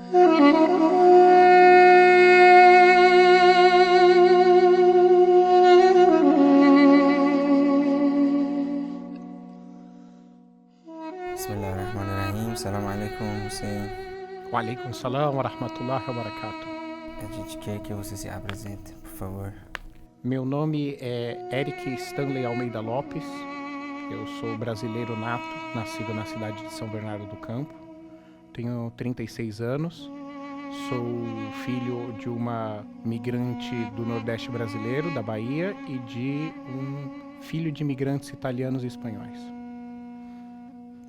Bismillahirrahmanirrahim. Assalamu alaikum, Hussein. Wa alaikum salam wa rahmatullahi wa barakatuh. A gente quer que você se apresente, por favor. Meu nome é Eric Stanley Almeida Lopes. Eu sou brasileiro nato, nascido na cidade de São Bernardo do Campo. Tenho 36 anos. Sou filho de uma migrante do Nordeste brasileiro, da Bahia, e de um filho de imigrantes italianos e espanhóis.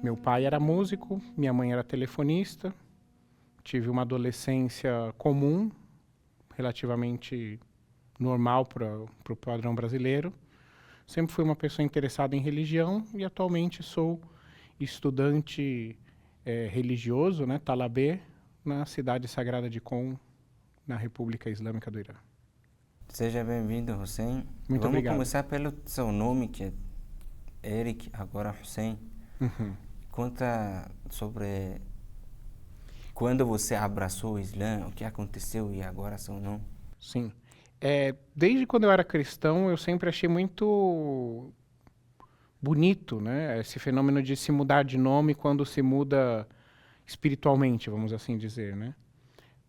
Meu pai era músico, minha mãe era telefonista. Tive uma adolescência comum, relativamente normal para o padrão brasileiro. Sempre fui uma pessoa interessada em religião e atualmente sou estudante religioso, né, talabê, na cidade sagrada de Qom, na República Islâmica do Irã. Seja bem-vindo, Hussein. Muito obrigado. Vamos começar pelo seu nome, que é Eric, agora Hussein. Conta sobre quando você abraçou o Islã, o que aconteceu e agora seu nome. Sim. Desde quando eu era cristão, eu sempre achei muito bonito, né, esse fenômeno de se mudar de nome quando se muda espiritualmente, vamos assim dizer, né?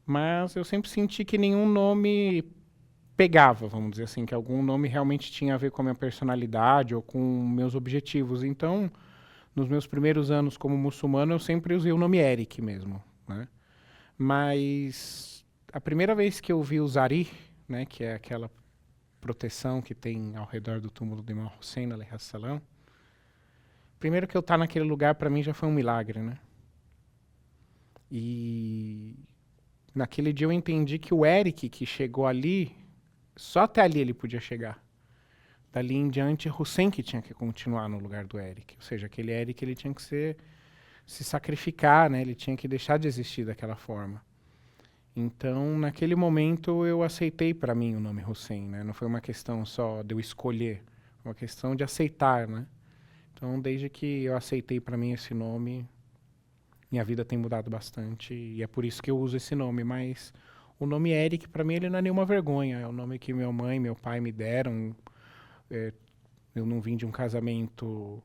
Mas eu sempre senti que nenhum nome pegava, vamos dizer assim, que algum nome realmente tinha a ver com a minha personalidade ou com meus objetivos. Então, nos meus primeiros anos como muçulmano, eu sempre usei o nome Eric mesmo, né? Mas a primeira vez que eu vi o Zari, né, que é aquela proteção que tem ao redor do túmulo de Imam Hussein, alayhi salam, primeiro que eu estar naquele lugar para mim já foi um milagre, né? E naquele dia eu entendi que o Eric que chegou ali, só até ali ele podia chegar. Dali em diante, Hussein que tinha que continuar no lugar do Eric. Ou seja, aquele Eric ele tinha que se sacrificar, né? Ele tinha que deixar de existir daquela forma. Então, naquele momento, eu aceitei para mim o nome Hussein, né? Não foi uma questão só de eu escolher, foi uma questão de aceitar, né? Então, desde que eu aceitei para mim esse nome, minha vida tem mudado bastante e é por isso que eu uso esse nome. Mas o nome Eric, para mim, ele não é nenhuma vergonha. É o nome que minha mãe e meu pai me deram. Eu não vim de um casamento,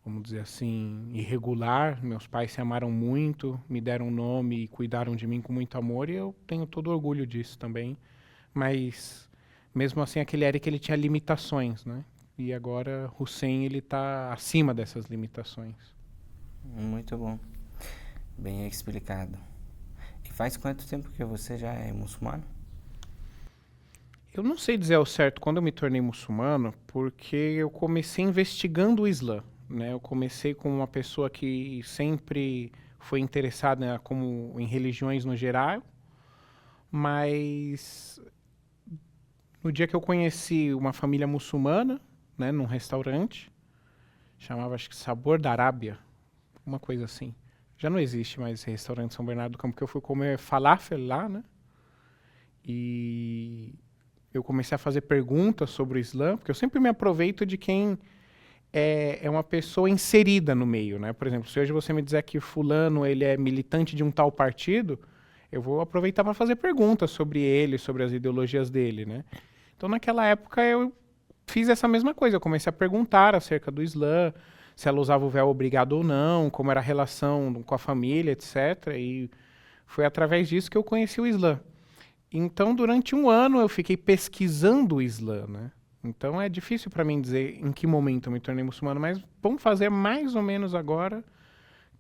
vamos dizer assim, irregular. Meus pais se amaram muito, me deram um nome e cuidaram de mim com muito amor, e eu tenho todo orgulho disso também. Mas, mesmo assim, aquele Eric ele tinha limitações, né? E agora Hussein ele está acima dessas limitações. Muito bom. Bem explicado. E faz quanto tempo que você já é muçulmano? Eu não sei dizer ao certo quando eu me tornei muçulmano, porque eu comecei investigando o Islã, né? Eu comecei como uma pessoa que sempre foi interessada, né, em religiões no geral, mas no dia que eu conheci uma família muçulmana, né, num restaurante, chamava acho que Sabor da Arábia, uma coisa assim. Já não existe mais esse restaurante São Bernardo do Campo, porque eu fui comer falafel lá, né? E eu comecei a fazer perguntas sobre o Islã, porque eu sempre me aproveito de quem é uma pessoa inserida no meio, né? Por exemplo, se hoje você me dizer que fulano ele é militante de um tal partido, eu vou aproveitar para fazer perguntas sobre ele, sobre as ideologias dele, né? Então, naquela época, eu fiz essa mesma coisa. Eu comecei a perguntar acerca do Islã, se ela usava o véu obrigado ou não, como era a relação com a família, etc. E foi através disso que eu conheci o Islã. Então, durante um ano, eu fiquei pesquisando o Islã, né? Então, é difícil para mim dizer em que momento eu me tornei muçulmano, mas vamos fazer mais ou menos agora,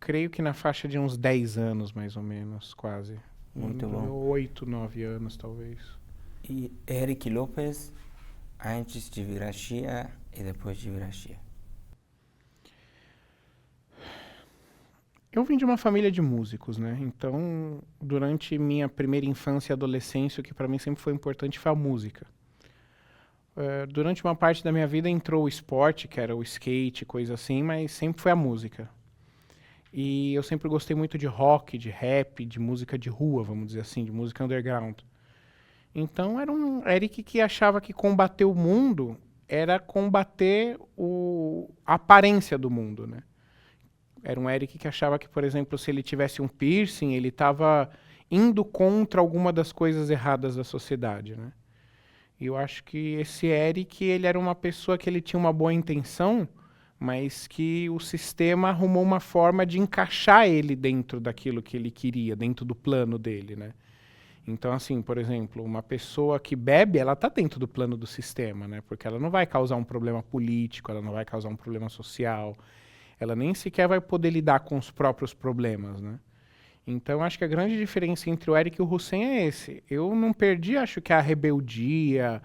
creio que na faixa de uns 10 anos, mais ou menos, quase. Muito bom. 8, 9 anos, talvez. E Eric Lopes, antes de virar Shia e depois de virar Shia? Eu vim de uma família de músicos, né? Então, durante minha primeira infância e adolescência, o que para mim sempre foi importante foi a música. Durante uma parte da minha vida entrou o esporte, que era o skate, coisa assim, mas sempre foi a música. E eu sempre gostei muito de rock, de rap, de música de rua, vamos dizer assim, de música underground. Então, era um Eric que achava que combater o mundo era combater a aparência do mundo, né? Era um Eric que achava que, por exemplo, se ele tivesse um piercing, ele estava indo contra alguma das coisas erradas da sociedade, né? E eu acho que esse Eric, ele era uma pessoa que ele tinha uma boa intenção, mas que o sistema arrumou uma forma de encaixar ele dentro daquilo que ele queria, dentro do plano dele, né? Então, assim, por exemplo, uma pessoa que bebe, ela está dentro do plano do sistema, né? Porque ela não vai causar um problema político, ela não vai causar um problema social, ela nem sequer vai poder lidar com os próprios problemas, né? Então, acho que a grande diferença entre o Eric e o Hussein é esse. Eu não perdi, acho que a rebeldia,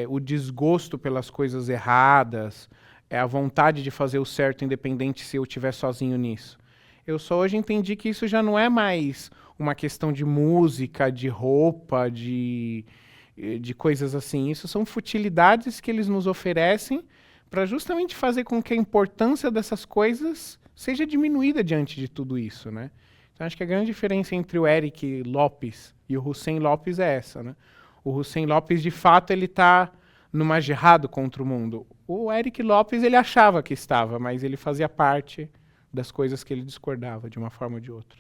o desgosto pelas coisas erradas, a vontade de fazer o certo independente se eu estiver sozinho nisso. Eu só hoje entendi que isso já não é mais uma questão de música, de roupa, de coisas assim. Isso são futilidades que eles nos oferecem para justamente fazer com que a importância dessas coisas seja diminuída diante de tudo isso, né? Então, acho que a grande diferença entre o Eric Lopes e o Hussein Lopes é essa, né? O Hussein Lopes, de fato, ele está numa jihad contra o mundo. O Eric Lopes, ele achava que estava, mas ele fazia parte das coisas que ele discordava, de uma forma ou de outra.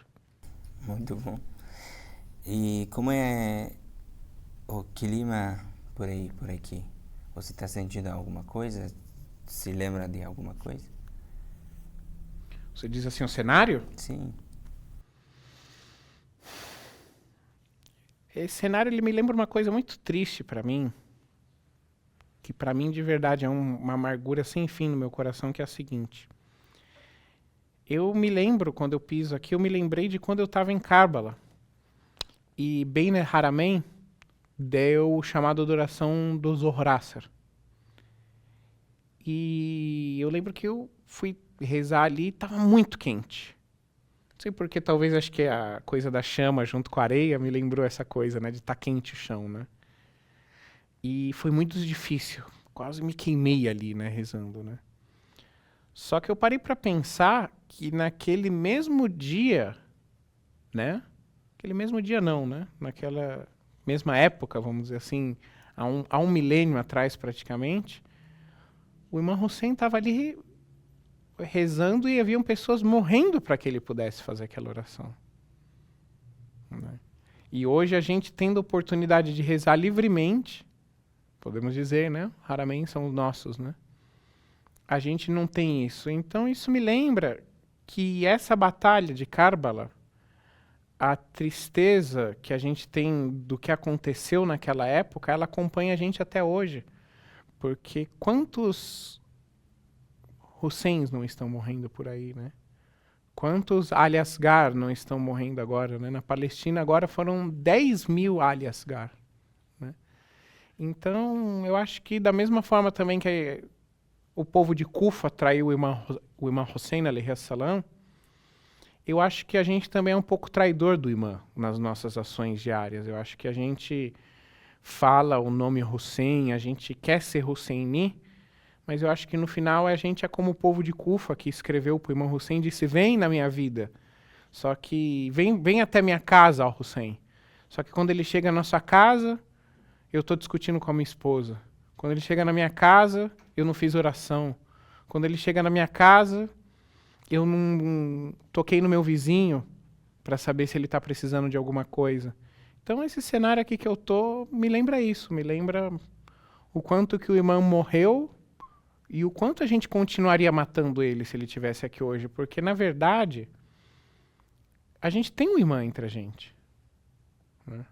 Muito bom. E como é o clima por aí, por aqui? Você está sentindo alguma coisa? Se lembra de alguma coisa? Você diz assim, o cenário? Sim. Esse cenário, ele me lembra uma coisa muito triste para mim, que para mim, de verdade, é uma amargura sem fim no meu coração, que é a seguinte. Eu me lembro, quando eu piso aqui, eu me lembrei de quando eu estava em Karbala. E Bein Haramein deu o chamado adoração do Zohar Asr. E eu lembro que eu fui rezar ali e estava muito quente. Não sei porque, talvez acho que a coisa da chama junto com a areia me lembrou essa coisa, né? De estar quente o chão, né? E foi muito difícil. Quase me queimei ali, né? Rezando, né? Só que eu parei para pensar que naquele mesmo dia, né? Aquele mesmo dia não, né? Naquela mesma época, vamos dizer assim, há um milênio atrás praticamente, o Imam Hussein estava ali rezando e haviam pessoas morrendo para que ele pudesse fazer aquela oração. Né? E hoje a gente tendo a oportunidade de rezar livremente, podemos dizer, né? Raramente são os nossos, né? A gente não tem isso. Então isso me lembra que essa batalha de Karbala, a tristeza que a gente tem do que aconteceu naquela época, ela acompanha a gente até hoje. Porque quantos Husseins não estão morrendo por aí, né? Quantos Ali Asghar não estão morrendo agora, né? Na Palestina agora foram 10 mil Ali Asghar, né? Então, eu acho que da mesma forma também que o povo de Kufa traiu o Imam Hussein, alayhi salam, eu acho que a gente também é um pouco traidor do imã nas nossas ações diárias. Eu acho que a gente fala o nome Hussein, a gente quer ser Husseini, mas eu acho que no final a gente é como o povo de Kufa que escreveu para o Imam Hussein e disse: vem na minha vida, só que vem até minha casa, ó Hussein. Só que quando ele chega na sua casa, eu estou discutindo com a minha esposa. Quando ele chega na minha casa, eu não fiz oração. Quando ele chega na minha casa, eu não toquei no meu vizinho para saber se ele está precisando de alguma coisa. Então esse cenário aqui que eu tô me lembra isso, me lembra o quanto que o imã morreu e o quanto a gente continuaria matando ele se ele estivesse aqui hoje, porque na verdade a gente tem um imã entre a gente, né?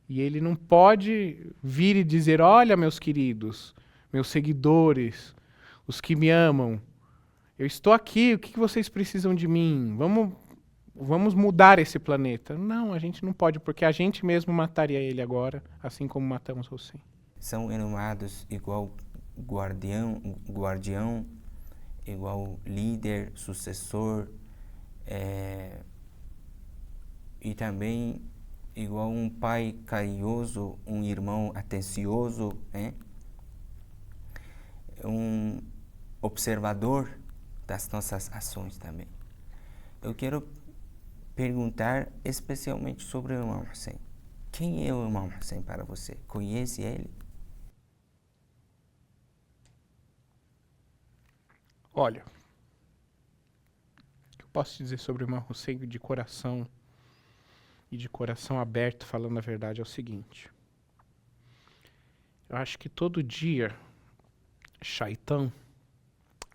E ele não pode vir e dizer: olha, meus queridos, meus seguidores, os que me amam, eu estou aqui, o que vocês precisam de mim? Vamos mudar esse planeta. Não, a gente não pode, porque a gente mesmo mataria ele agora, assim como matamos Hussein. São enumados igual guardião, igual líder, sucessor, e também igual um pai carinhoso, um irmão atencioso, um observador das nossas ações também. Eu quero perguntar especialmente sobre o Imam Hussein. Quem é o Imam Hussein para você? Conhece ele? Olha, o que eu posso dizer sobre o Imam Hussein de coração e de coração aberto, falando a verdade, é o seguinte. Eu acho que todo dia, Shaitan,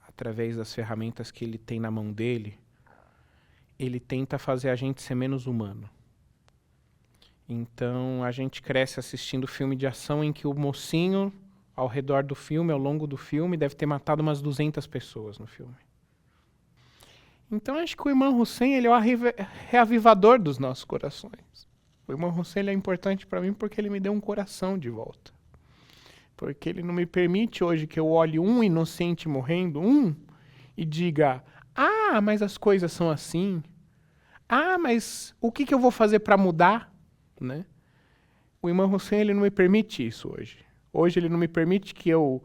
através das ferramentas que ele tem na mão dele, ele tenta fazer a gente ser menos humano. Então, a gente cresce assistindo filme de ação em que o mocinho, ao redor do filme, ao longo do filme, deve ter matado umas 200 pessoas no filme. Então, acho que o Imam Hussein, ele é o reavivador dos nossos corações. O Imam Hussein, ele é importante para mim porque ele me deu um coração de volta. Porque ele não me permite hoje que eu olhe um inocente morrendo, e diga, mas as coisas são assim. Mas o que eu vou fazer para mudar? Né? O Imam Hussein, ele não me permite isso hoje. Hoje ele não me permite que eu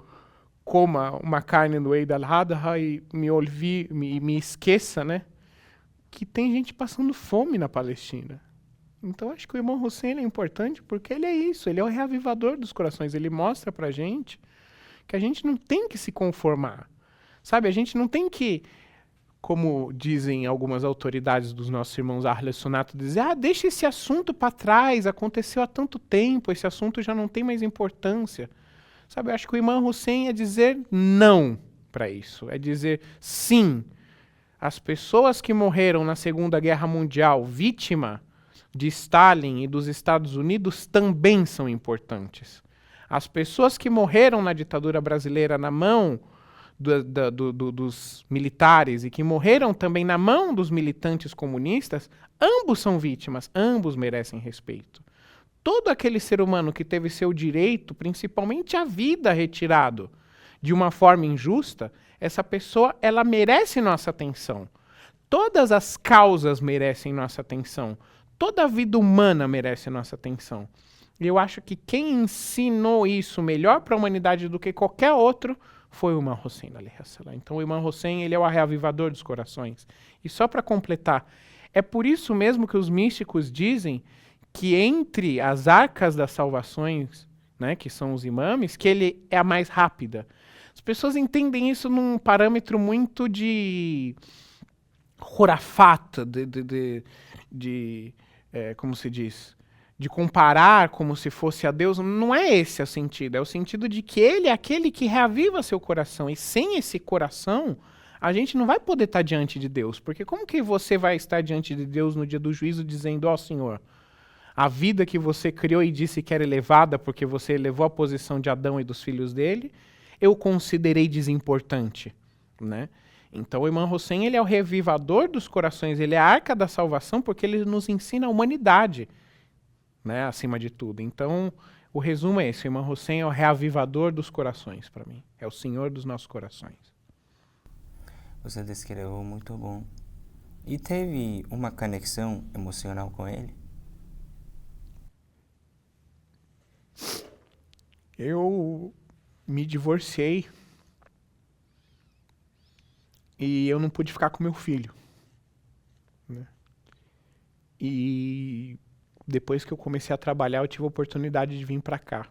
coma uma carne no Eid al-Adha e me esqueça, né, que tem gente passando fome na Palestina. Então acho que o Imam Hussein é importante porque ele é isso, ele é o reavivador dos corações. Ele mostra pra gente que a gente não tem que se conformar. Sabe, a gente não tem que, como dizem algumas autoridades dos nossos irmãos Ahl Sunnat, dizer, deixa esse assunto para trás, aconteceu há tanto tempo, esse assunto já não tem mais importância. Sabe, eu acho que o Imam Hussein é dizer não para isso, é dizer sim. As pessoas que morreram na Segunda Guerra Mundial, vítima de Stalin e dos Estados Unidos, também são importantes. As pessoas que morreram na ditadura brasileira na mão dos militares e que morreram também na mão dos militantes comunistas, ambos são vítimas, ambos merecem respeito. Todo aquele ser humano que teve seu direito, principalmente a vida, retirado de uma forma injusta, essa pessoa, ela merece nossa atenção. Todas as causas merecem nossa atenção. Toda a vida humana merece nossa atenção. E eu acho que quem ensinou isso melhor para a humanidade do que qualquer outro foi o Imam Hussein. Então o Imam Hussein, ele é o reavivador dos corações. E só para completar, é por isso mesmo que os místicos dizem que entre as arcas das salvações, né, que são os imames, que ele é a mais rápida. As pessoas entendem isso num parâmetro muito de Khurafat, como se diz, de comparar como se fosse a Deus. Não é esse o sentido, é o sentido de que ele é aquele que reaviva seu coração, e sem esse coração, a gente não vai poder estar diante de Deus, porque como que você vai estar diante de Deus no dia do juízo dizendo, Senhor, a vida que você criou e disse que era elevada porque você elevou a posição de Adão e dos filhos dele, eu considerei desimportante, né? Então o Imam Hussein, ele é o revivador dos corações, ele é a arca da salvação porque ele nos ensina a humanidade, né, acima de tudo. Então o resumo é esse, o Imam Hussein é o reavivador dos corações para mim, é o Senhor dos nossos corações. Você descreveu muito bom. E teve uma conexão emocional com ele? Eu me divorciei e eu não pude ficar com meu filho, né? E depois que eu comecei a trabalhar, eu tive a oportunidade de vir para cá.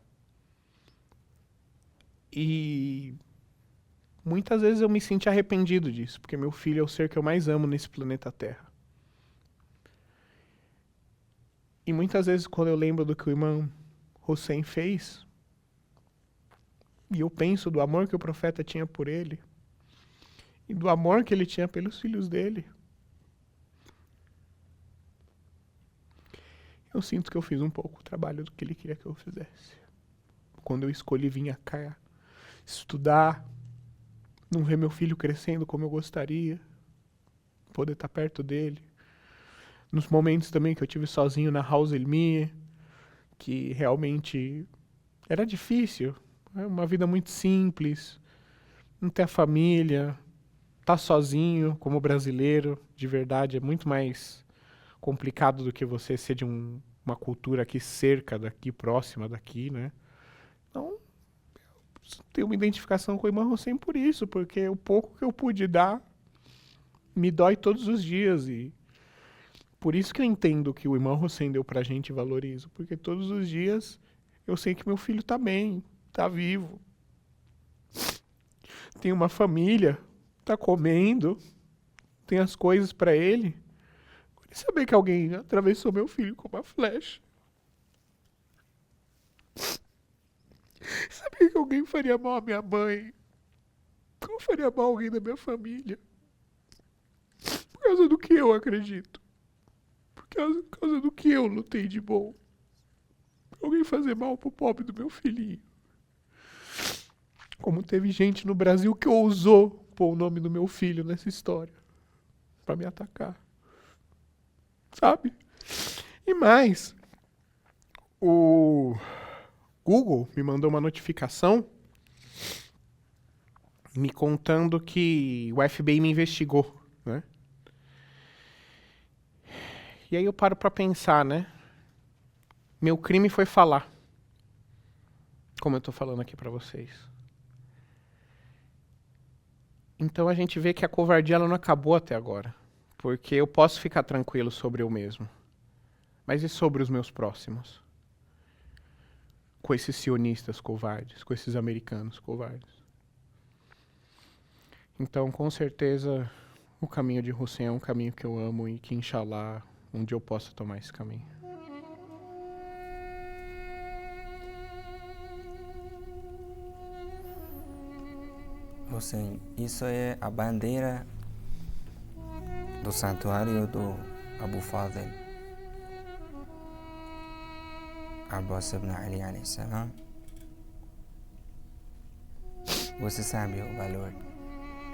E muitas vezes eu me senti arrependido disso, porque meu filho é o ser que eu mais amo nesse planeta Terra. E muitas vezes quando eu lembro do que o Imam Hussein fez, e eu penso do amor que o profeta tinha por ele, e do amor que ele tinha pelos filhos dele, eu sinto que eu fiz um pouco o trabalho do que ele queria que eu fizesse. Quando eu escolhi vir cá estudar, não ver meu filho crescendo como eu gostaria, poder estar perto dele. Nos momentos também que eu tive sozinho na House Ilmiah, que realmente era difícil. É uma vida muito simples, não ter a família, estar sozinho como brasileiro, de verdade, é muito mais complicado do que você ser de uma cultura aqui cerca daqui, próxima daqui, né? Então, eu tenho uma identificação com o Imam Hussein por isso, porque o pouco que eu pude dar me dói todos os dias, e por isso que eu entendo que o Imam Hussein deu pra gente e valorizo, porque todos os dias eu sei que meu filho tá bem, tá vivo, tem uma família, tá comendo, tem as coisas pra ele Saber que alguém atravessou meu filho com uma flecha. Saber que alguém faria mal à minha mãe. Como faria mal a alguém da minha família. Por causa do que eu acredito. Por causa do que eu lutei de bom. Alguém fazer mal pro pobre do meu filhinho. Como teve gente no Brasil que ousou pôr o nome do meu filho nessa história. Pra me atacar. Sabe? E mais, o Google me mandou uma notificação me contando que o FBI me investigou, né? E aí eu paro pra pensar, né? Meu crime foi falar. Como eu tô falando aqui pra vocês. Então a gente vê que a covardia ela não acabou até agora. Porque eu posso ficar tranquilo sobre eu mesmo. Mas e sobre os meus próximos? Com esses sionistas covardes, com esses americanos covardes. Então, com certeza, o caminho de Hussein é um caminho que eu amo e que, inshallah, um dia eu possa tomar esse caminho. Hussein, isso é a bandeira do santuário do Abu Fadl, Abbas ibn Ali alayhi salam. Você sabe o valor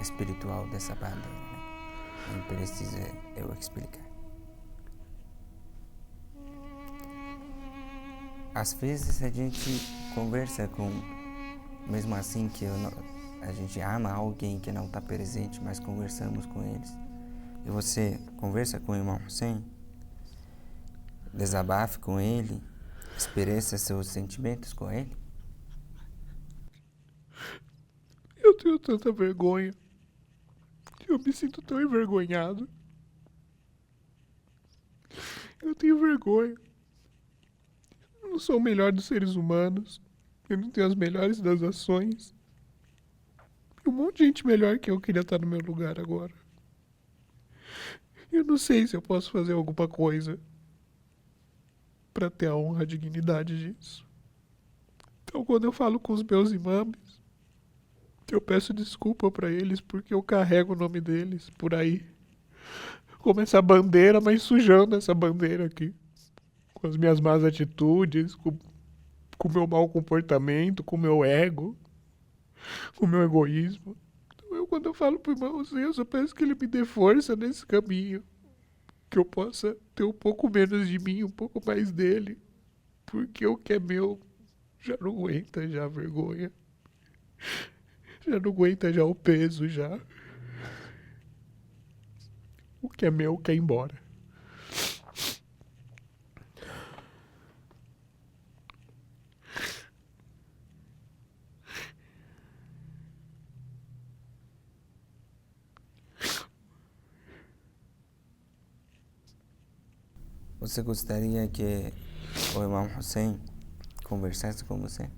espiritual dessa bandeira, né? Não precisa eu explicar. Às vezes a gente conversa com, mesmo assim que a gente ama alguém que não está presente, mas conversamos com eles. E você conversa com o irmão Hussein, desabafe com ele, expressa seus sentimentos com ele. Eu tenho tanta vergonha. Eu me sinto tão envergonhado. Eu tenho vergonha. Eu não sou o melhor dos seres humanos. Eu não tenho as melhores das ações. E um monte de gente melhor que eu queria estar no meu lugar agora. Eu não sei se eu posso fazer alguma coisa pra ter a honra, a dignidade disso. Então, quando eu falo com os meus imãs, eu peço desculpa pra eles porque eu carrego o nome deles por aí. Como essa bandeira, mas sujando essa bandeira aqui. Com as minhas más atitudes, com o meu mau comportamento, com o meu ego, com o meu egoísmo. Então, quando eu falo pro irmão, eu só peço que ele me dê força nesse caminho. Que eu possa ter um pouco menos de mim, um pouco mais dele. Porque o que é meu já não aguenta já a vergonha. Já não aguenta já o peso já. O que é meu quer ir embora. Você gostaria que o irmão Hussein conversasse com você?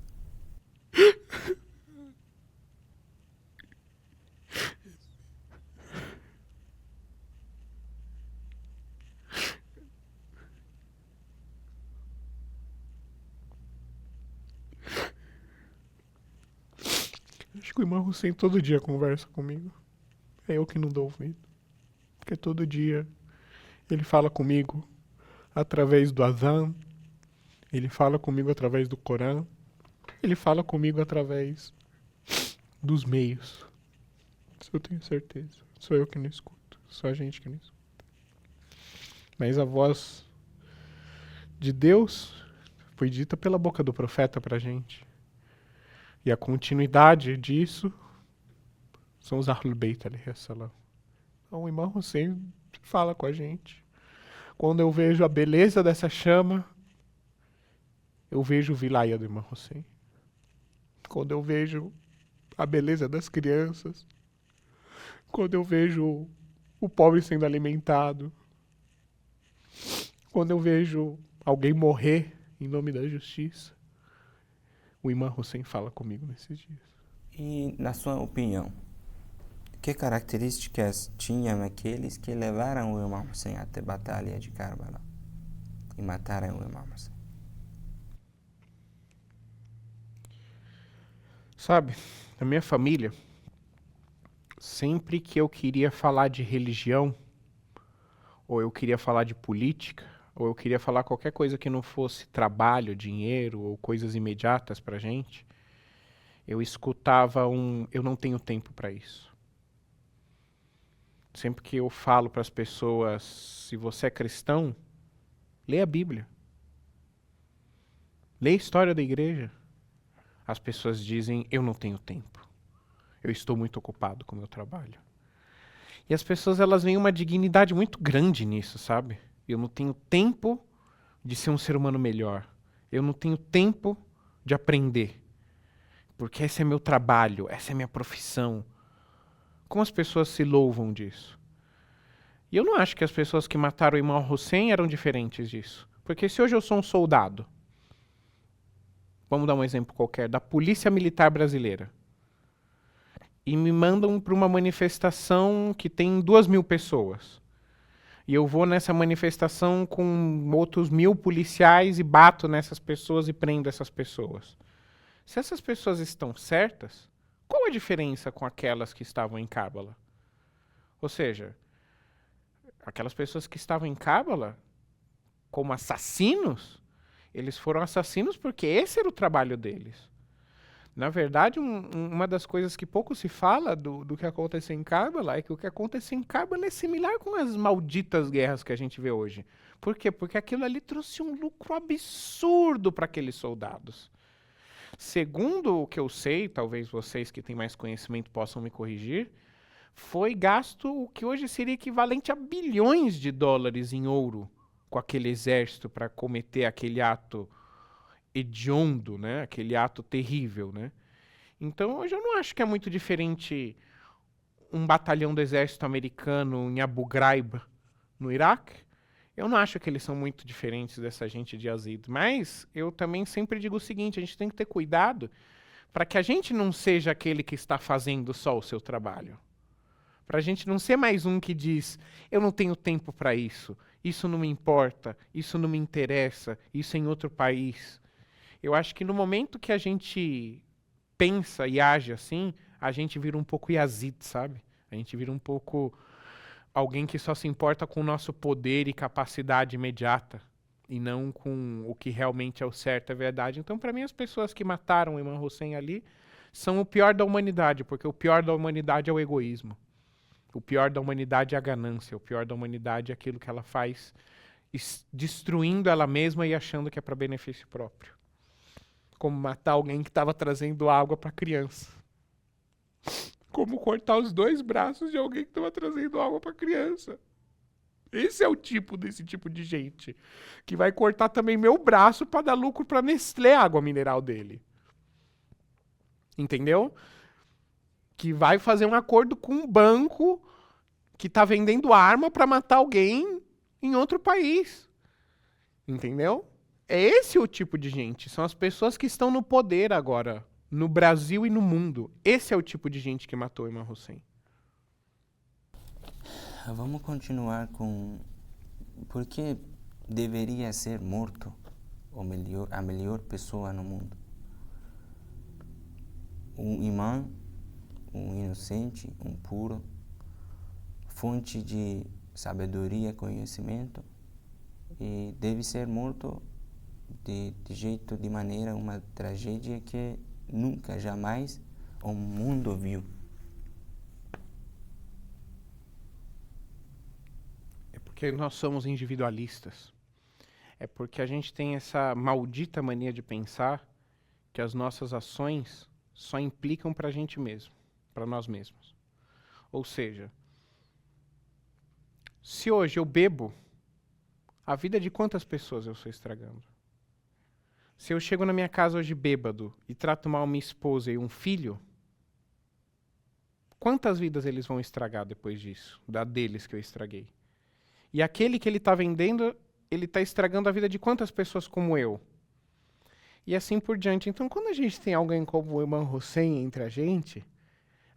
Acho que o irmão Hussein todo dia conversa comigo. É eu que não dou ouvido. Porque todo dia ele fala comigo através do Azan, ele fala comigo através do Corão, ele fala comigo através dos meios. Isso eu tenho certeza. Sou eu que não escuto. Só a gente que não escuta. Mas a voz de Deus foi dita pela boca do profeta pra gente. E a continuidade disso são os Ahlul Bayt, alayhi salam. Então o irmão Hussein fala com a gente. Quando eu vejo a beleza dessa chama, eu vejo o vilaya do irmão Hussein. Quando eu vejo a beleza das crianças, quando eu vejo o pobre sendo alimentado, quando eu vejo alguém morrer em nome da justiça, o irmão Hussein fala comigo nesses dias. E, na sua opinião, Que características tinham aqueles que levaram o Imam Hussein até a batalha de Karbala e mataram o Imam Hussein? Sabe, na minha família, sempre que eu queria falar de religião, ou eu queria falar de política, ou eu queria falar qualquer coisa que não fosse trabalho, dinheiro ou coisas imediatas pra gente, eu escutava eu não tenho tempo para isso. Sempre que eu falo para as pessoas, se você é cristão, lê a Bíblia. Lê a história da igreja. As pessoas dizem, eu não tenho tempo. Eu estou muito ocupado com o meu trabalho. E as pessoas, elas veem uma dignidade muito grande nisso, sabe? Eu não tenho tempo de ser um ser humano melhor. Eu não tenho tempo de aprender. Porque esse é meu trabalho, essa é minha profissão. Como as pessoas se louvam disso? E eu não acho que as pessoas que mataram o Imam Hussein eram diferentes disso. Porque se hoje eu sou um soldado, vamos dar um exemplo qualquer, da Polícia Militar Brasileira, e me mandam para uma manifestação que tem 2.000 pessoas, e eu vou nessa manifestação com outros 1.000 policiais e bato nessas pessoas e prendo essas pessoas. Se essas pessoas estão certas, qual a diferença com aquelas que estavam em Karbala? Ou seja, aquelas pessoas que estavam em Karbala como assassinos, eles foram assassinos porque esse era o trabalho deles. Na verdade, uma das coisas que pouco se fala do que aconteceu em Karbala é que o que aconteceu em Karbala é similar com as malditas guerras que a gente vê hoje. Por quê? Porque aquilo ali trouxe um lucro absurdo para aqueles soldados. Segundo o que eu sei, talvez vocês que têm mais conhecimento possam me corrigir, foi gasto o que hoje seria equivalente a bilhões de dólares em ouro com aquele exército para cometer aquele ato hediondo, né? Aquele ato terrível, né? Então, hoje eu não acho que é muito diferente um batalhão do exército americano em Abu Ghraib, no Iraque. Eu não acho que eles são muito diferentes dessa gente de Yazid. Mas eu também sempre digo o seguinte, a gente tem que ter cuidado para que a gente não seja aquele que está fazendo só o seu trabalho. Para a gente não ser mais um que diz, eu não tenho tempo para isso, isso não me importa, isso não me interessa, isso é em outro país. Eu acho que no momento que a gente pensa e age assim, a gente vira um pouco Yazid, sabe? A gente vira um pouco alguém que só se importa com o nosso poder e capacidade imediata e não com o que realmente é o certo, é verdade. Então, para mim, as pessoas que mataram o Imam Hussein ali são o pior da humanidade, porque o pior da humanidade é o egoísmo. O pior da humanidade é a ganância. O pior da humanidade é aquilo que ela faz destruindo ela mesma e achando que é para benefício próprio. Como matar alguém que estava trazendo água para a criança. Como cortar os 2 braços de alguém que estava trazendo água para a criança. Esse é o tipo desse tipo de gente. Que vai cortar também meu braço para dar lucro para Nestlé, a água mineral dele. Entendeu? Que vai fazer um acordo com um banco que está vendendo arma para matar alguém em outro país. Entendeu? É esse o tipo de gente. São as pessoas que estão no poder agora, no Brasil e no mundo. Esse é o tipo de gente que matou Imam Hussein. Vamos continuar com por que deveria ser morto a melhor pessoa no mundo. Um imã, um inocente, um puro, fonte de sabedoria, conhecimento, e deve ser morto de maneira, uma tragédia que nunca, jamais o mundo viu. É porque nós somos individualistas. É porque a gente tem essa maldita mania de pensar que as nossas ações só implicam para a gente mesmo, para nós mesmos. Ou seja, se hoje eu bebo, a vida de quantas pessoas eu estou estragando? Se eu chego na minha casa hoje bêbado e trato mal minha esposa e um filho, quantas vidas eles vão estragar depois disso? Deles que eu estraguei. E aquele que ele está vendendo, ele está estragando a vida de quantas pessoas como eu? E assim por diante. Então, quando a gente tem alguém como o Imam Hussein entre a gente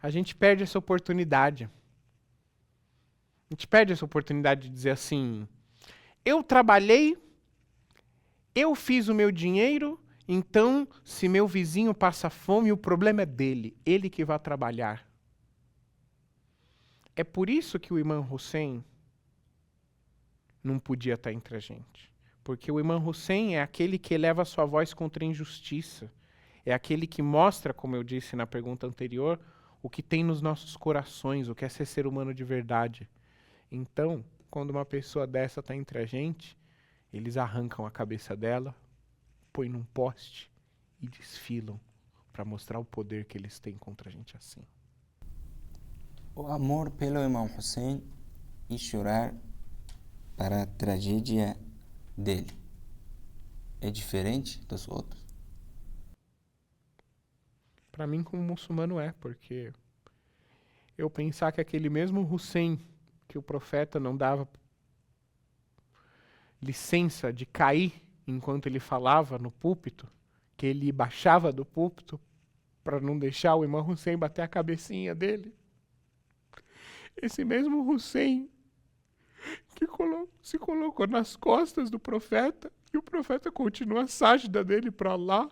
a gente perde essa oportunidade. A gente perde essa oportunidade de dizer assim, eu trabalhei, eu fiz o meu dinheiro, então se meu vizinho passa fome, o problema é dele, ele que vai trabalhar. É por isso que o Imam Hussein não podia estar entre a gente. Porque o Imam Hussein é aquele que eleva a sua voz contra a injustiça. É aquele que mostra, como eu disse na pergunta anterior, o que tem nos nossos corações, o que é ser humano de verdade. Então, quando uma pessoa dessa está entre a gente, eles arrancam a cabeça dela, põem num poste e desfilam para mostrar o poder que eles têm contra a gente assim. O amor pelo Imam Hussein e chorar para a tragédia dele é diferente dos outros? Para mim, como muçulmano, é, porque eu pensar que aquele mesmo Hussein que o profeta não dava licença de cair enquanto ele falava no púlpito, que ele baixava do púlpito para não deixar o Imam Hussein bater a cabecinha dele. Esse mesmo Hussein que se colocou nas costas do profeta e o profeta continua a sájida dele para Allah.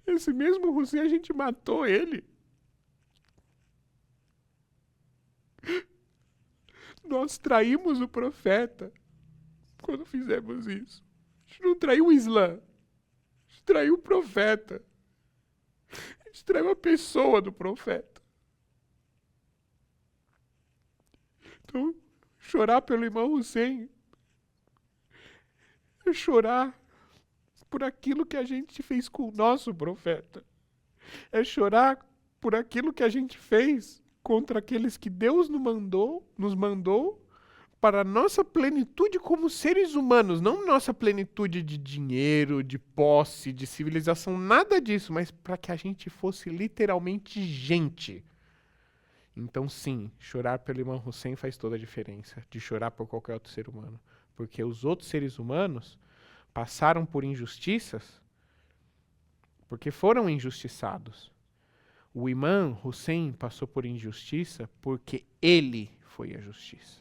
Esse mesmo Hussein, a gente matou ele. Nós traímos o profeta quando fizemos isso. A gente não traiu o Islã. A gente traiu o profeta. A gente traiu a pessoa do profeta. Então, chorar pelo Imam Hussein é chorar por aquilo que a gente fez com o nosso profeta. É chorar por aquilo que a gente fez contra aqueles que Deus nos mandou para a nossa plenitude como seres humanos, não nossa plenitude de dinheiro, de posse, de civilização, nada disso, mas para que a gente fosse literalmente gente. Então sim, chorar pelo Imam Hussein faz toda a diferença de chorar por qualquer outro ser humano, porque os outros seres humanos passaram por injustiças porque foram injustiçados. O Imam Hussein passou por injustiça porque ele foi a justiça.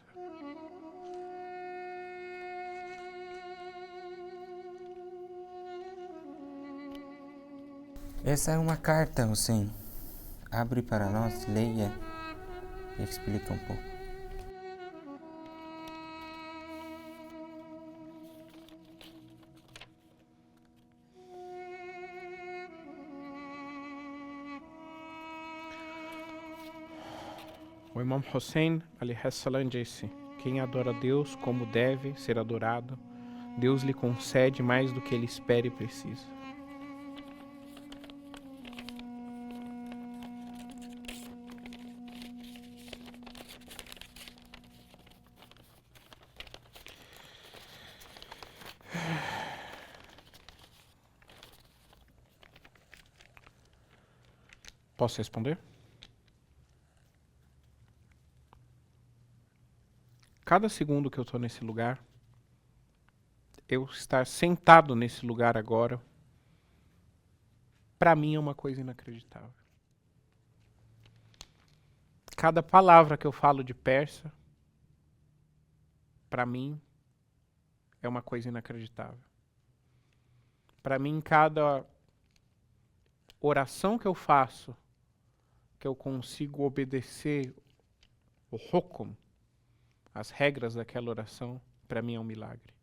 Essa é uma carta, Hussein. Abre para nós, leia e explica um pouco. O Imam Hussein alaihissalam disse: quem adora Deus como deve ser adorado, Deus lhe concede mais do que ele espera e precisa. Posso responder? Cada segundo que eu estou nesse lugar, eu estar sentado nesse lugar agora, para mim é uma coisa inacreditável. Cada palavra que eu falo de persa, para mim, é uma coisa inacreditável. Para mim, cada oração que eu faço, que eu consigo obedecer o hukum, as regras daquela oração, para mim é um milagre.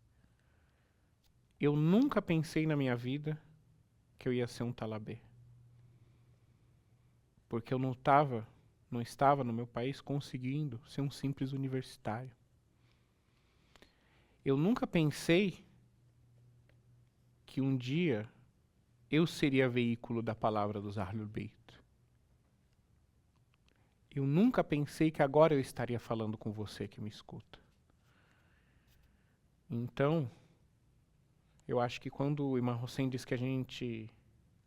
Eu nunca pensei na minha vida que eu ia ser um talabê. Porque eu não estava no meu país conseguindo ser um simples universitário. Eu nunca pensei que um dia eu seria veículo da palavra dos Ahlul Bayt. Eu nunca pensei que agora eu estaria falando com você que me escuta. Então, eu acho que quando o Imam Hussein diz que a gente,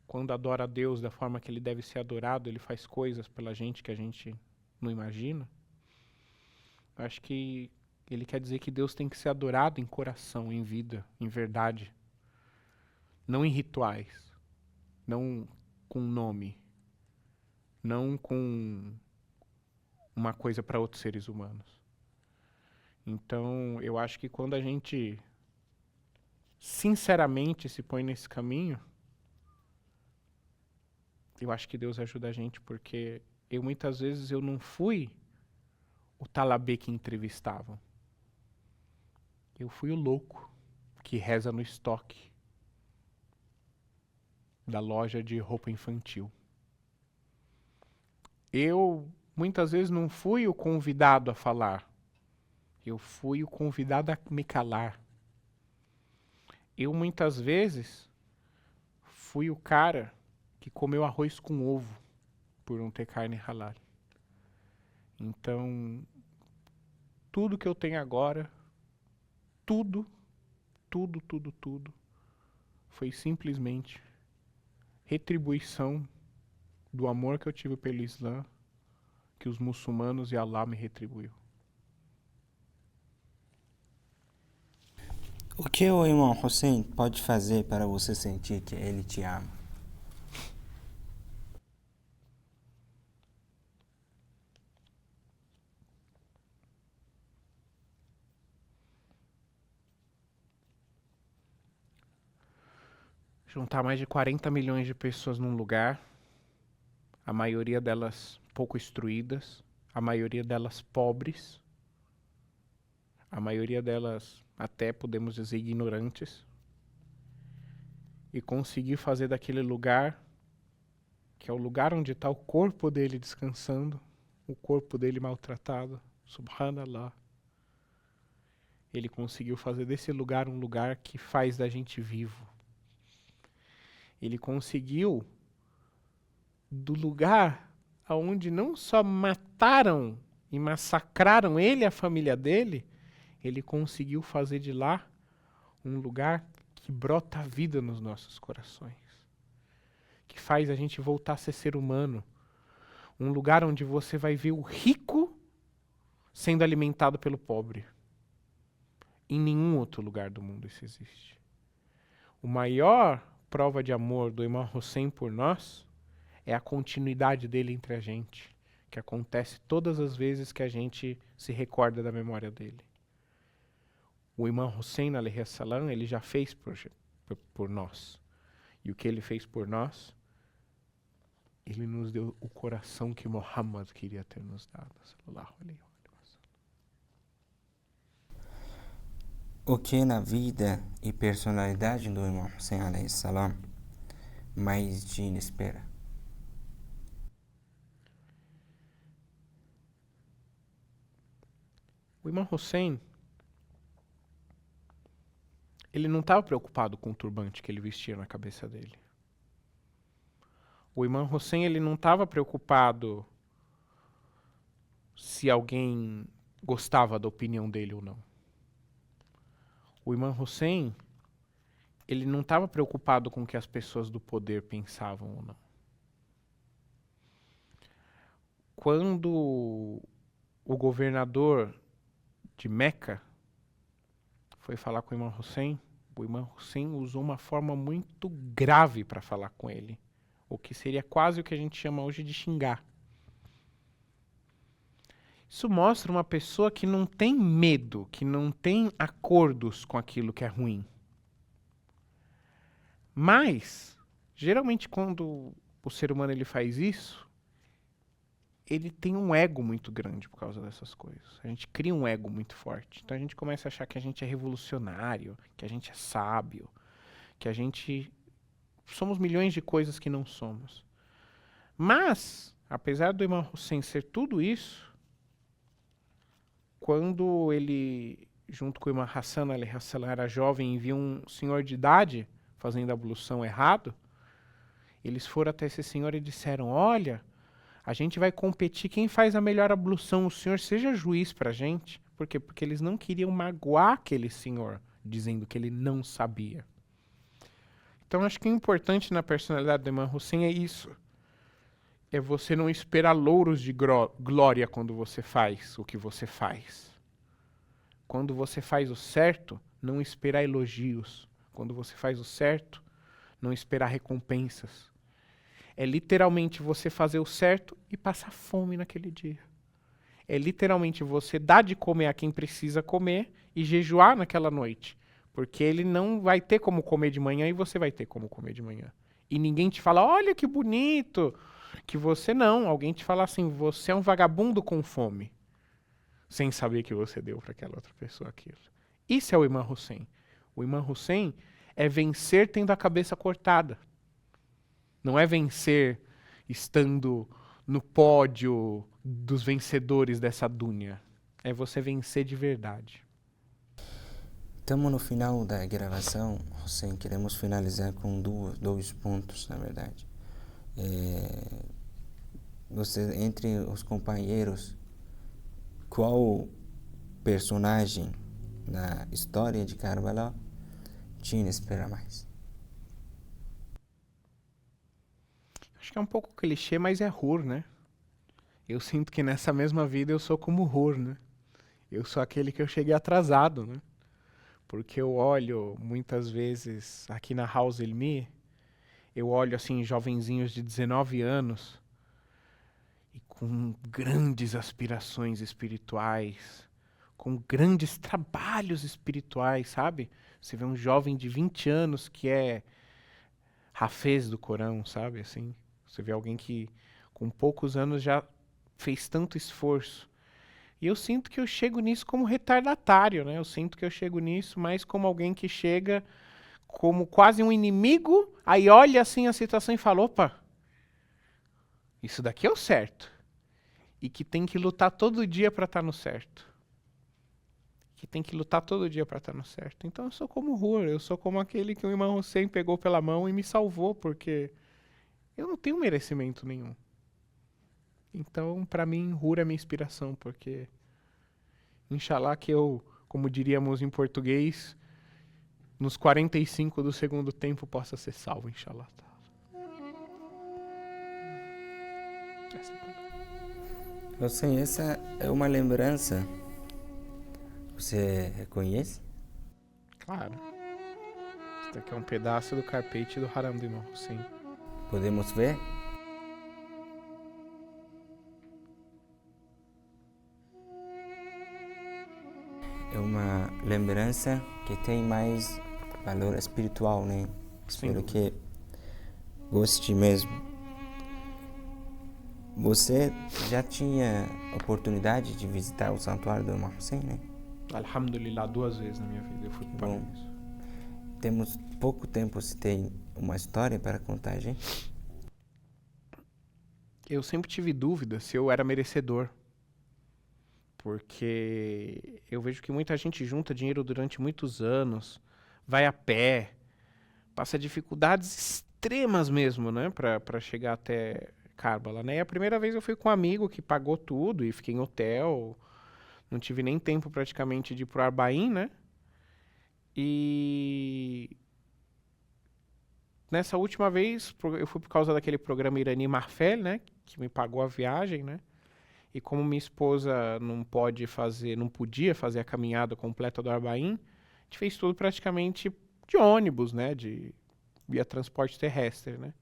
quando adora a Deus da forma que ele deve ser adorado, ele faz coisas pela gente que a gente não imagina, eu acho que ele quer dizer que Deus tem que ser adorado em coração, em vida, em verdade. Não em rituais. Não com nome, não com uma coisa para outros seres humanos. Então, eu acho que quando a gente sinceramente se põe nesse caminho, eu acho que Deus ajuda a gente, porque muitas vezes eu não fui o talabê que entrevistavam. Eu fui o louco que reza no estoque da loja de roupa infantil. Eu muitas vezes não fui o convidado a falar. Eu fui o convidado a me calar. Eu muitas vezes fui o cara que comeu arroz com ovo por não ter carne halal. Então, tudo que eu tenho agora, tudo, foi simplesmente retribuição do amor que eu tive pelo Islã, que os muçulmanos e Allah me retribuiu. O que o irmão Hussein pode fazer para você sentir que ele te ama? Juntar mais de 40 milhões de pessoas num lugar, a maioria delas pouco instruídas, a maioria delas pobres, a maioria delas até podemos dizer ignorantes, e conseguir fazer daquele lugar, que é o lugar onde está o corpo dele descansando, o corpo dele maltratado, subhanallah, ele conseguiu fazer desse lugar um lugar que faz da gente vivo. Ele conseguiu, do lugar onde não só mataram e massacraram ele e a família dele, ele conseguiu fazer de lá um lugar que brota a vida nos nossos corações, que faz a gente voltar a ser ser humano. Um lugar onde você vai ver o rico sendo alimentado pelo pobre. Em nenhum outro lugar do mundo isso existe. O maior prova de amor do Imam Hussein por nós é a continuidade dele entre a gente, que acontece todas as vezes que a gente se recorda da memória dele. O Imam Hussein, alayhi salam, ele já fez por nós. E o que ele fez por nós, ele nos deu o coração que Muhammad queria ter nos dado. Sallallahu alaihi wasallam. O que na vida e personalidade do irmão Hussein alayhi salam mais te inspira? O Imam Hussein, ele não estava preocupado com o turbante que ele vestia na cabeça dele. O Imam Hussein, ele não estava preocupado se alguém gostava da opinião dele ou não. O Imam Hussein, ele não estava preocupado com o que as pessoas do poder pensavam ou não. Quando o governador de Meca foi falar com o Imam Hussein usou uma forma muito grave para falar com ele, o que seria quase o que a gente chama hoje de xingar. Isso mostra uma pessoa que não tem medo, que não tem acordos com aquilo que é ruim. Mas, geralmente quando o ser humano ele faz isso, ele tem um ego muito grande por causa dessas coisas. A gente cria um ego muito forte. Então a gente começa a achar que a gente é revolucionário, que a gente é sábio, que a gente... somos milhões de coisas que não somos. Mas, apesar do Imam Hussein ser tudo isso, quando ele, junto com o Imam Hassan alayhi salam, era jovem e viu um senhor de idade fazendo a ablução errado, eles foram até esse senhor e disseram: olha, a gente vai competir quem faz a melhor ablução, o senhor seja juiz pra gente. Por quê? Porque eles não queriam magoar aquele senhor, dizendo que ele não sabia. Então acho que o importante na personalidade do Imam Hussein é isso. É você não esperar louros de glória quando você faz o que você faz. Quando você faz o certo, não esperar elogios. Quando você faz o certo, não esperar recompensas. É literalmente você fazer o certo e passar fome naquele dia. É literalmente você dar de comer a quem precisa comer e jejuar naquela noite. Porque ele não vai ter como comer de manhã e você vai ter como comer de manhã. E ninguém te fala, olha que bonito, que você não. Alguém te fala assim, você é um vagabundo com fome. Sem saber que você deu para aquela outra pessoa aquilo. Isso é o Imam Hussein. O Imam Hussein é vencer tendo a cabeça cortada. Não é vencer estando no pódio dos vencedores dessa dúnia. É você vencer de verdade. Estamos no final da gravação, Hussein. Queremos finalizar com dois pontos, na verdade. Você, entre os companheiros, qual personagem na história de Karbala te inspira mais? Acho que é um pouco clichê, mas é Hur, né? Eu sinto que nessa mesma vida eu sou como Hur, né? Eu sou aquele que eu cheguei atrasado, né? Porque eu olho muitas vezes aqui na House Ilmi, eu olho assim jovenzinhos de 19 anos e com grandes aspirações espirituais, com grandes trabalhos espirituais, sabe? Você vê um jovem de 20 anos que é Hafez do Corão, sabe? Assim, você vê alguém que com poucos anos já fez tanto esforço. E eu sinto que eu chego nisso como retardatário, né? Eu sinto que eu chego nisso mais como alguém que chega como quase um inimigo, aí olha assim a situação e fala, opa, isso daqui é o certo. E que tem que lutar todo dia para estar no certo. Que tem que lutar todo dia para estar no certo. Então eu sou como Hur, eu sou como aquele que o Imam Hussein pegou pela mão e me salvou, porque eu não tenho merecimento nenhum. Então, para mim, Hur é minha inspiração, porque Inshallah que eu, como diríamos em português, nos 45 do segundo tempo possa ser salvo, Inshallah. Hussein, essa é uma lembrança. Você reconhece? Claro. Isso daqui é um pedaço do carpete do Haram do Imam Hussein. Podemos ver? É uma lembrança que tem mais valor espiritual, né? Espero que goste mesmo. Você já tinha oportunidade de visitar o santuário do Imam Hussein, né? Alhamdulillah, 2 vezes na minha vida eu fui para o paraíso. Temos pouco tempo, se tem uma história para contar, a gente? Eu sempre tive dúvida se eu era merecedor. Porque eu vejo que muita gente junta dinheiro durante muitos anos, vai a pé, passa dificuldades extremas mesmo, né, para chegar até Karbala, né? E a primeira vez eu fui com um amigo que pagou tudo e fiquei em hotel, não tive nem tempo praticamente de ir pro Arbaim, né? E nessa última vez eu fui por causa daquele programa Irani Marfel, né, que me pagou a viagem, né? E como minha esposa não podia fazer a caminhada completa do Arbaim, a gente fez tudo praticamente de ônibus, né? Via transporte terrestre, né?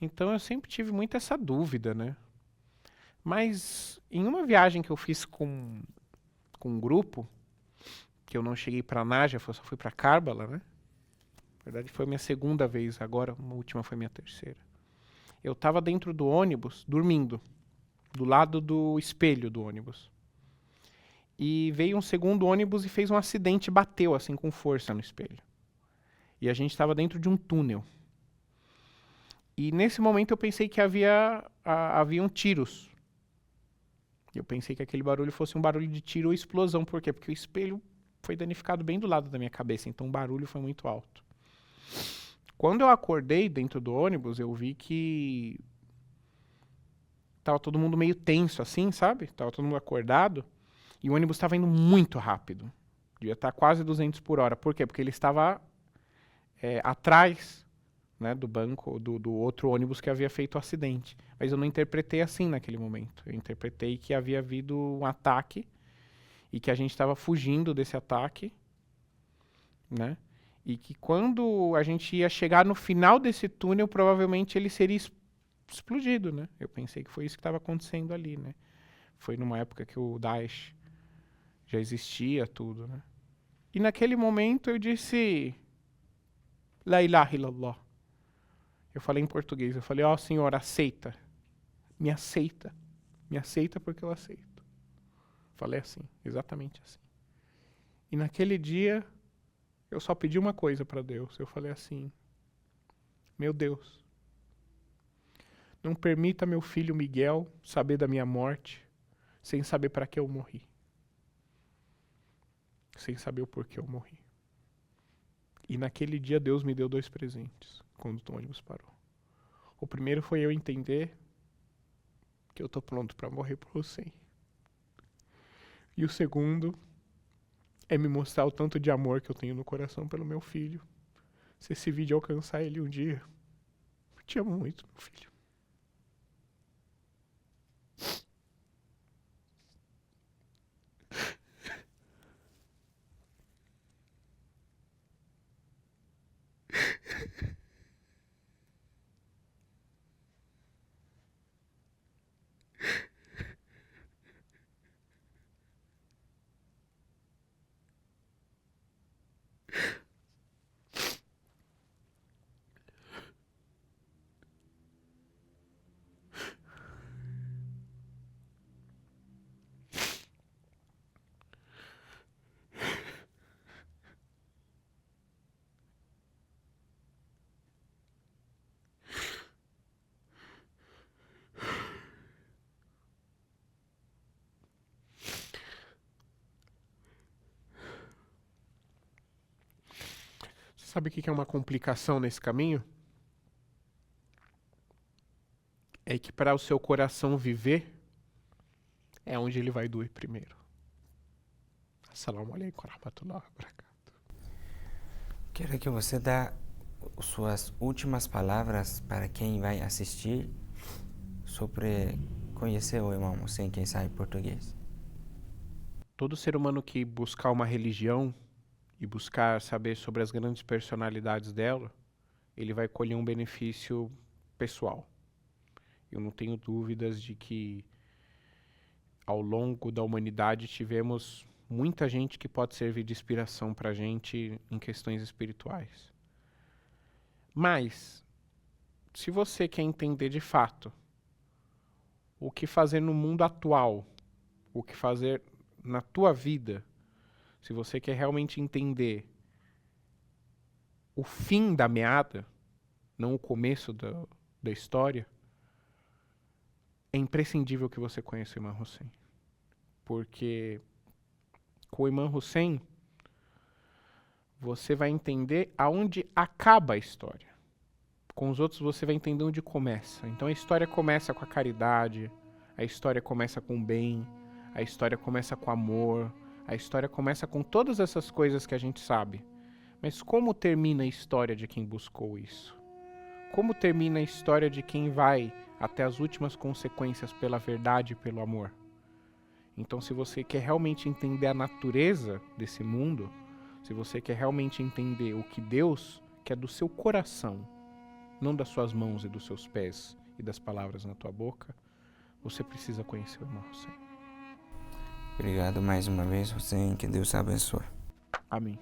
Então eu sempre tive muito essa dúvida, né? Mas em uma viagem que eu fiz com um grupo, que eu não cheguei para Najaf, eu só fui para Karbala, né? Na verdade foi minha segunda vez, agora a última foi minha terceira. Eu estava dentro do ônibus, dormindo, do lado do espelho do ônibus. E veio um segundo ônibus e fez um acidente e bateu assim com força no espelho. E a gente estava dentro de um túnel. E nesse momento eu pensei que haviam tiros. Eu pensei que aquele barulho fosse um barulho de tiro ou explosão. Por quê? Porque o espelho foi danificado bem do lado da minha cabeça, então o barulho foi muito alto. Quando eu acordei dentro do ônibus, eu vi que tava todo mundo meio tenso assim, sabe? Tava todo mundo acordado. E o ônibus estava indo muito rápido. Devia estar quase 200 por hora. Por quê? Porque ele estava atrás, né, do banco, do outro ônibus que havia feito o acidente. Mas eu não interpretei assim naquele momento. Eu interpretei que havia havido um ataque e que a gente estava fugindo desse ataque, né? E que quando a gente ia chegar no final desse túnel, provavelmente ele seria explodido, né? Eu pensei que foi isso que estava acontecendo ali, né? Foi numa época que o Daesh já existia, tudo, né? E naquele momento eu disse, La ilaha illallah. Eu falei em português, eu falei, ó Senhor, aceita. Me aceita. Me aceita porque eu aceito. Falei assim, exatamente assim. E naquele dia, eu só pedi uma coisa para Deus. Eu falei assim, meu Deus, não permita meu filho Miguel saber da minha morte sem saber para que eu morri. Sem saber o porquê eu morri. E naquele dia Deus me deu 2 presentes, quando o ônibus parou. O primeiro foi eu entender que eu tô pronto para morrer por você. E o segundo é me mostrar o tanto de amor que eu tenho no coração pelo meu filho. Se esse vídeo alcançar ele um dia, eu te amo muito, meu filho. Você sabe o que é uma complicação nesse caminho? É que para o seu coração viver, é onde ele vai doer primeiro. Assalamu alaikum warahmatullahi wabarakatuh. Quero que você dê suas últimas palavras para quem vai assistir sobre conhecer o Imam Hussein, quem sabe português. Todo ser humano que buscar uma religião e buscar saber sobre as grandes personalidades dela, ele vai colher um benefício pessoal. Eu não tenho dúvidas de que ao longo da humanidade tivemos muita gente que pode servir de inspiração pra gente em questões espirituais. Mas, se você quer entender de fato o que fazer no mundo atual, o que fazer na tua vida, se você quer realmente entender o fim da meada, não o começo da história, é imprescindível que você conheça o Imam Hussein. Porque com o Imam Hussein, você vai entender aonde acaba a história. Com os outros você vai entender onde começa. Então a história começa com a caridade, a história começa com o bem, a história começa com amor, a história começa com todas essas coisas que a gente sabe. Mas como termina a história de quem buscou isso? Como termina a história de quem vai até as últimas consequências pela verdade e pelo amor? Então, se você quer realmente entender a natureza desse mundo, se você quer realmente entender o que Deus quer do seu coração, não das suas mãos e dos seus pés e das palavras na tua boca, você precisa conhecer o Imam Hussein. Obrigado mais uma vez, Hussein. Que Deus abençoe. Amém.